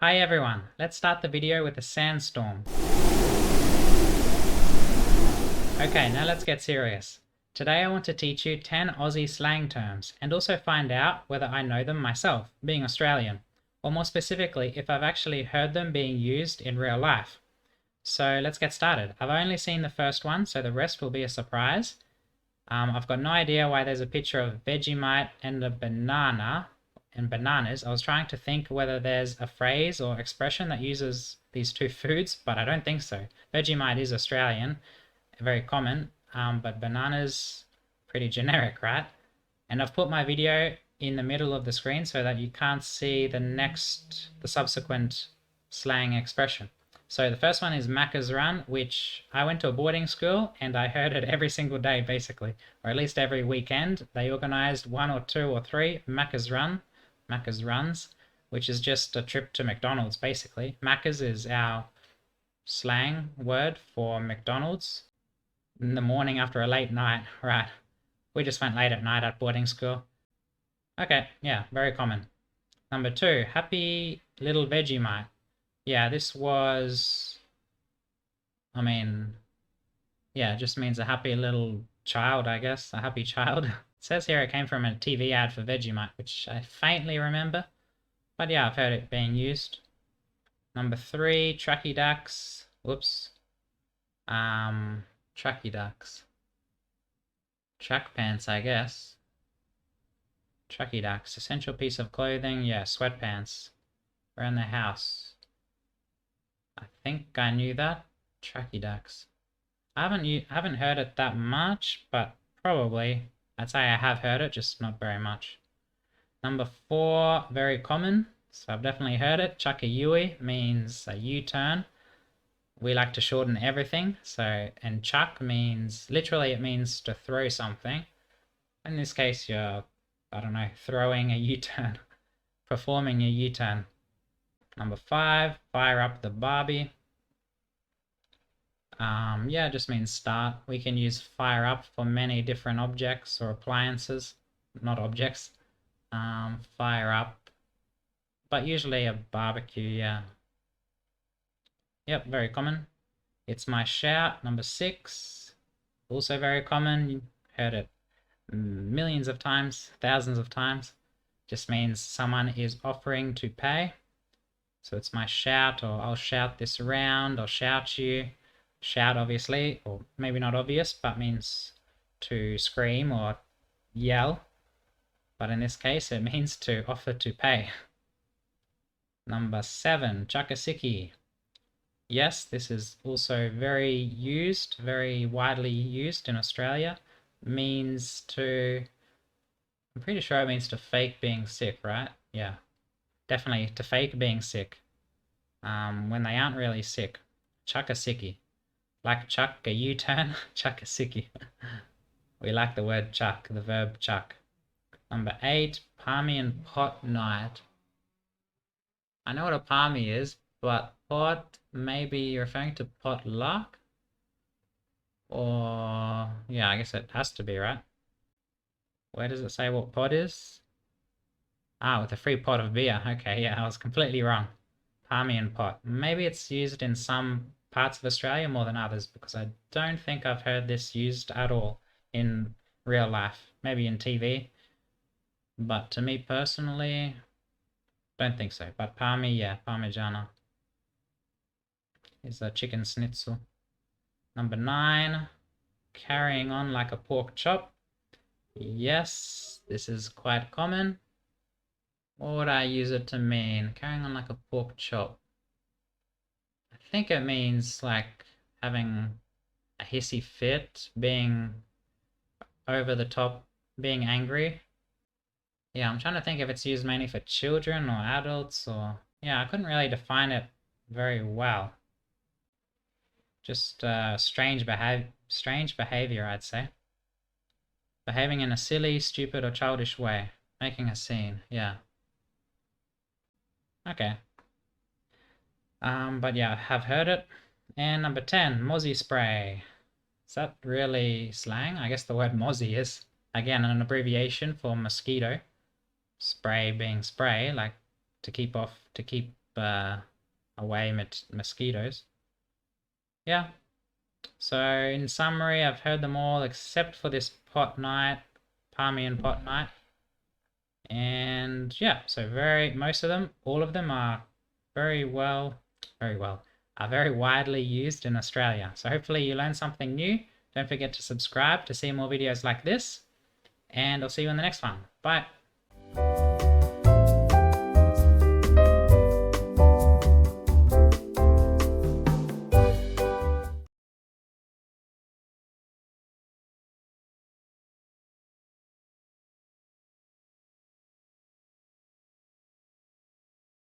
Hi everyone, let's start the video with a sandstorm. Okay, now let's get serious. Today I want to teach you 10 Aussie slang terms and also find out whether I know them myself, being Australian, or more specifically, if I've actually heard them being used in real life. So let's get started. I've only seen the first one, so the rest will be a surprise. I've got no idea why there's a picture of Vegemite and a banana and bananas. I was trying to think whether there's a phrase or expression that uses these two foods, but I don't think so. Vegemite is Australian, very common, but bananas pretty generic, right? And I've put my video in the middle of the screen so that you can't see the subsequent slang expression. So the first one is Macca's Run, which I went to a boarding school and I heard it every single day basically, or at least every weekend. They organized one or two or three Macca's Runs, which is just a trip to McDonald's basically. Macca's is our slang word for McDonald's in the morning after a late night, right? We just went late at night at boarding school. Okay, yeah, very common. Number two, happy little Vegemite. Yeah, this was, yeah, it just means a happy little child, I guess, a happy child. It says here it came from a TV ad for Vegemite, which I faintly remember, but yeah, I've heard it being used. Number three, tracky ducks. Whoops. Tracky ducks. Track pants, I guess. Tracky ducks, essential piece of clothing. Yeah, sweatpants. Around the house. I think I knew that. Tracky ducks. I haven't heard it that much, but probably. I'd say I have heard it, just not very much. Number four, very common. So I've definitely heard it. Chuck-a-yui means a U-turn. We like to shorten everything. So, and chuck means, literally it means to throw something. In this case, you're, I don't know, throwing a U-turn, performing a U-turn. Number five, fire up the Barbie. Yeah, it just means start. We can use fire up for many different objects or appliances, not objects. Fire up, but usually a barbecue, yeah. Yep, very common. It's my shout, number six. Also very common. You heard it millions of times, thousands of times. Just means someone is offering to pay. So it's my shout, or I'll shout this around, I'll shout you. Shout, obviously, or maybe not obvious, but means to scream or yell. But in this case, it means to offer to pay. Number seven, chakasiki. Yes, this is also very widely used in Australia. Means to, I'm pretty sure it means to fake being sick, right? Yeah, definitely to fake being sick. When they aren't really sick. Chakasiki. Like chuck a U-turn, chuck-a-siki. We like the word chuck, the verb chuck. Number eight, palmy and pot night. I know what a palmy is, but pot, maybe referring to potluck? Or, yeah, I guess it has to be, right? Where does it say what pot is? Ah, with a free pot of beer. Okay, yeah, I was completely wrong. Palmy and pot. Maybe it's used in some parts of Australia more than others, because I don't think I've heard this used at all in real life. Maybe in TV, but to me personally, don't think so. But palmy, yeah, parmigiana is a chicken schnitzel. Number nine, carrying on like a pork chop. Yes, this is quite common. What would I use it to mean? Carrying on like a pork chop. I think it means like having a hissy fit, being over the top, being angry. Yeah, I'm trying to think if it's used mainly for children or adults, or yeah, I couldn't really define it very well. Just strange behavior, I'd say. Behaving in a silly, stupid, or childish way. Making a scene, yeah. Okay. But yeah, I have heard it. And number 10, mozzie spray. Is that really slang? I guess the word mozzie is. Again, an abbreviation for mosquito. Spray being spray, like to keep away mosquitoes. Yeah. So in summary, I've heard them all except for this pot knight, Parmian pot knight. And yeah, so most of them, all of them are very widely used in Australia. So hopefully you learned something new. Don't forget to subscribe to see more videos like this, and I'll see you in the next one. Bye.